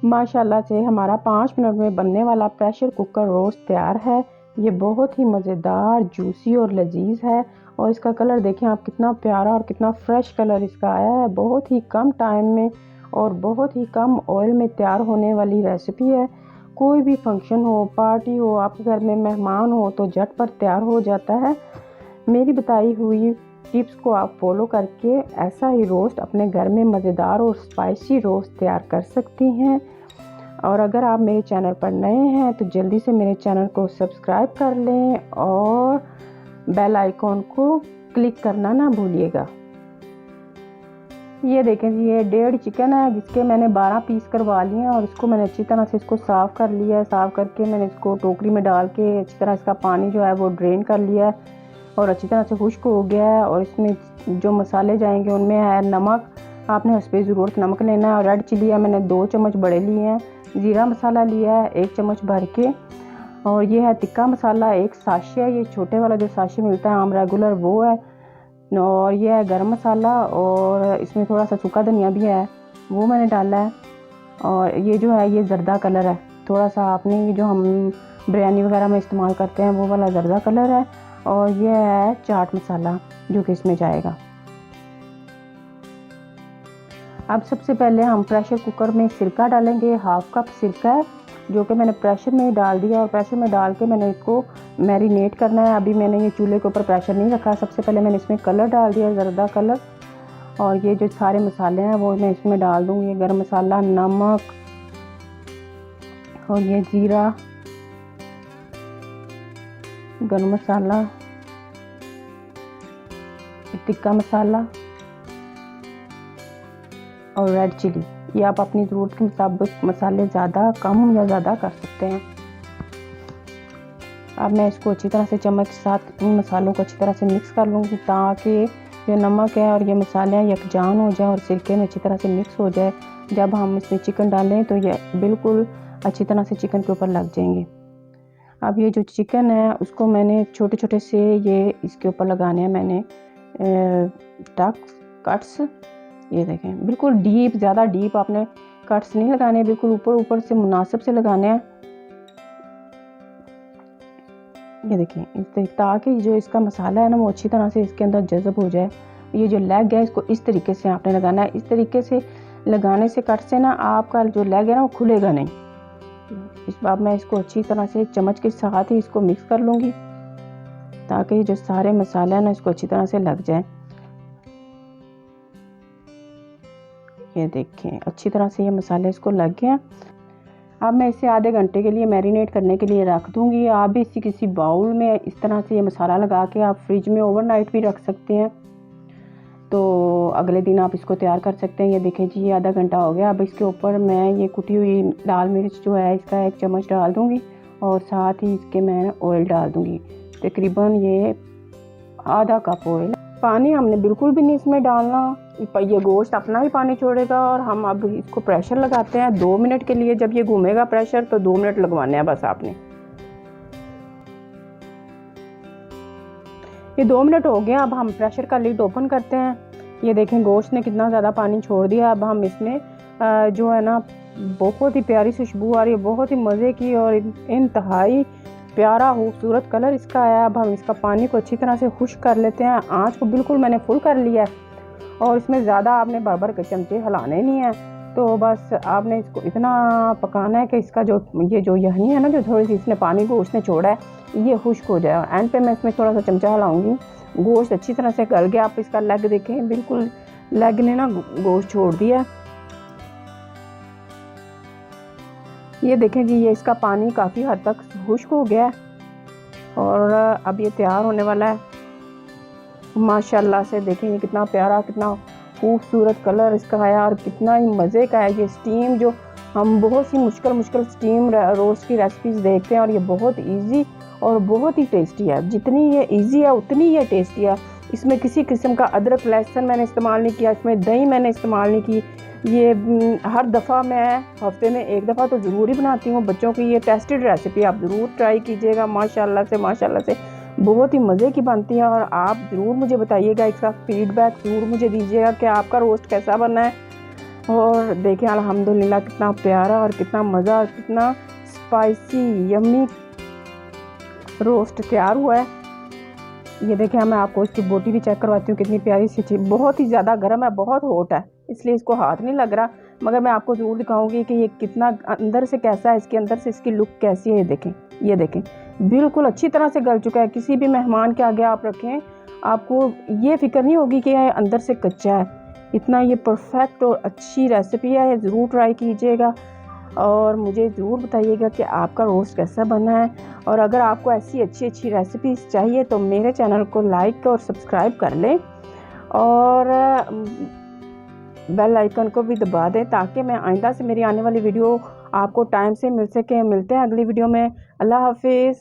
माशाल्लाह से हमारा 5 मिनट में बनने वाला प्रेशर कुकर रोस्ट तैयार है। ये बहुत ही मज़ेदार, जूसी और लजीज है। और इसका कलर देखें आप, कितना प्यारा और कितना फ्रेश कलर इसका आया है। बहुत ही कम टाइम में और बहुत ही कम ऑयल में तैयार होने वाली रेसिपी है। कोई भी फंक्शन हो, पार्टी हो, आपके घर में मेहमान हो तो झटपट तैयार हो जाता है। मेरी बताई हुई टिप्स को आप फॉलो करके ऐसा ही रोस्ट अपने घर में मज़ेदार और स्पाइसी रोस्ट तैयार कर सकती हैं। और अगर आप मेरे चैनल पर नए हैं तो जल्दी से मेरे चैनल को सब्सक्राइब कर लें और बेल आइकॉन को क्लिक करना ना भूलिएगा। ये देखें जी, ये 1.5 चिकन है जिसके मैंने 12 पीस करवा लिए हैं और इसको मैंने अच्छी तरह से इसको साफ़ कर लिया है। साफ़ करके मैंने इसको टोकरी में डाल के अच्छी तरह इसका पानी जो है वो ड्रेन कर लिया है और अच्छी तरह से खुश्क हो गया है। और इसमें जो मसाले जाएंगे उनमें है नमक, आपने उस पर ज़रूरत नमक लेना है। और रेड चिली है, मैंने 2 चम्मच बड़े लिए हैं। ज़ीरा मसाला लिया है 1 चम्मच भर के। और ये है टिक्का मसाला 1 साशे है, ये छोटे वाला जो साशे मिलता है आम रेगुलर वो है। और ये है गरम मसाला और इसमें थोड़ा सा सूखा धनिया भी है, वो मैंने डाला है। और ये जो है ये जर्दा कलर है, थोड़ा सा आपने ये जो हम बिरयानी वगैरह में इस्तेमाल करते हैं वो वाला जर्दा कलर है। और ये है चाट मसाला जो कि इसमें जाएगा। अब सबसे पहले हम प्रेशर कुकर में सिरका डालेंगे। 1/2 कप सिरका है जो कि मैंने प्रेशर में डाल दिया और प्रेशर में डाल के मैंने इसको मैरिनेट करना है। अभी मैंने ये चूल्हे के ऊपर प्रेशर नहीं रखा। सबसे पहले मैंने इसमें कलर डाल दिया, जर्दा कलर। और ये जो सारे मसाले हैं वो मैं इसमें डाल दूँगी। ये गरम मसाला, नमक और ये ज़ीरा, गरम मसाला, टिक्का मसाला और रेड चिली। ये आप अपनी ज़रूरत के मुताबिक मसाले ज़्यादा कम या ज़्यादा कर सकते हैं। अब मैं इसको अच्छी तरह से चम्मच के साथ इन मसालों को अच्छी तरह से मिक्स कर लूँगी ताकि जो नमक है और ये मसाले हैं यकजान हो जाए और सिरके में अच्छी तरह से मिक्स हो जाए। जब हम इसमें चिकन डालें तो ये बिल्कुल अच्छी तरह से चिकन के ऊपर लग जाएंगे। अब ये जो चिकन है उसको मैंने छोटे छोटे से ये इसके ऊपर लगाने हैं मैंने कट्स। ये देखें बिल्कुल डीप, ज़्यादा डीप आपने कट्स नहीं लगाने, बिल्कुल ऊपर ऊपर से मुनासिब से लगाने हैं। ये देखें ताकि जो इसका मसाला है ना वो अच्छी तरह से इसके अंदर जज़ब हो जाए। ये जो लेग है इसको इस तरीके से आपने लगाना है। इस तरीके से लगाने से कट से ना आपका जो लेग है ना वो खुलेगा नहीं। इस बार मैं इसको अच्छी तरह से चम्मच के साथ ही इसको मिक्स कर लूँगी ताकि जो सारे मसाले हैं ना इसको अच्छी तरह से लग जाए। ये देखें अच्छी तरह से ये मसाले इसको लग गए हैं। अब मैं इसे आधे घंटे के लिए मैरिनेट करने के लिए रख दूँगी। आप भी इसी किसी बाउल में इस तरह से ये मसाला लगा के आप फ्रिज में ओवरनाइट भी रख सकते हैं, तो अगले दिन आप इसको तैयार कर सकते हैं। ये देखें जी, ये आधा घंटा हो गया। अब इसके ऊपर मैं ये कुटी हुई लाल मिर्च जो है इसका 1 चम्मच डाल दूँगी और साथ ही इसके मैं ऑयल डाल दूँगी, तकरीबन ये आधा कप ऑयल। पानी हमने बिल्कुल भी नहीं इसमें डालना, ये गोश्त अपना ही पानी छोड़ेगा। और हम अब इसको प्रेशर लगाते हैं 2 मिनट के लिए। जब ये घूमेगा प्रेशर तो 2 मिनट लगवाने हैं बस आपने। ये 2 मिनट हो गए। अब हम प्रेशर का लिड ओपन करते हैं। ये देखें गोश्त ने कितना ज़्यादा पानी छोड़ दिया। अब हम इसमें जो है ना बहुत ही प्यारी खुशबू आ रही है, बहुत ही मज़े की और इंतहाई प्यारा खूबसूरत कलर इसका आया। अब हम इसका पानी को अच्छी तरह से खुश्क कर लेते हैं। आँच को बिल्कुल मैंने फुल कर लिया है और इसमें ज़्यादा आपने भर के चमचे हिलाने नहीं है। तो बस आपने इसको इतना पकाना है कि इसका जो ये जो यहनी है ना जो थोड़ी सी इसने पानी को उसने छोड़ा है ये खुश्क हो जाए। एंड पे मैं इसमें थोड़ा सा चमचा हिलाऊंगी। गोश्त अच्छी तरह से गल गया। आप इसका लेग देखें, बिल्कुल लेग ने ना गोश्त छोड़ दिया। ये देखें जी, ये इसका पानी काफ़ी हद तक खुश्क हो गया है और अब ये तैयार होने वाला है। माशाल्लाह से देखें ये कितना प्यारा, कितना खूबसूरत कलर इसका आया और कितना ही मज़े का है। ये स्टीम जो हम बहुत सी मुश्किल स्टीम रोस्ट की रेसिपीज़ देखते हैं और ये बहुत इजी और बहुत ही टेस्टी है। जितनी ये इजी है उतनी ये टेस्टी है। इसमें किसी किस्म का अदरक लहसुन मैंने इस्तेमाल नहीं किया, इसमें दही मैंने इस्तेमाल नहीं की। ये हर दफ़ा मैं हफ्ते में 1 दफ़ा तो ज़रूर ही बनाती हूँ बच्चों की। ये टेस्टेड रेसिपी आप ज़रूर ट्राई कीजिएगा। माशाल्लाह से बहुत ही मज़े की बनती है और आप ज़रूर मुझे बताइएगा, इसका फीडबैक ज़रूर मुझे दीजिएगा कि आपका रोस्ट कैसा बना है। और देखें अल्हम्दुलिल्लाह कितना प्यारा और कितना मज़ा, कितना स्पाइसी यम्मी रोस्ट तैयार हुआ है। ये देखें, मैं आपको इसकी बोटी भी चेक करवाती हूँ, कितनी प्यारी सी चीज़। बहुत ही ज़्यादा गर्म है, बहुत हॉट है, इसलिए इसको हाथ नहीं लग रहा, मगर मैं आपको ज़रूर दिखाऊंगी कि ये कितना अंदर से कैसा है, इसके अंदर से इसकी लुक कैसी है। ये देखें बिल्कुल अच्छी तरह से गल चुका है। किसी भी मेहमान के आगे आप रखें, आपको ये फिक्र नहीं होगी कि ये अंदर से कच्चा है। इतना ये परफेक्ट और अच्छी रेसिपी है, ज़रूर ट्राई कीजिएगा और मुझे ज़रूर बताइएगा कि आपका रोस्ट कैसा बना है। और अगर आपको ऐसी अच्छी अच्छी रेसिपीज़ चाहिए तो मेरे चैनल को लाइक और सब्सक्राइब कर लें और बेल आइकन को भी दबा दें, ताकि मैं आइंदा से मेरी आने वाली वीडियो आपको टाइम से मिल सके। मिलते हैं अगली वीडियो में। अल्लाह हाफिज़।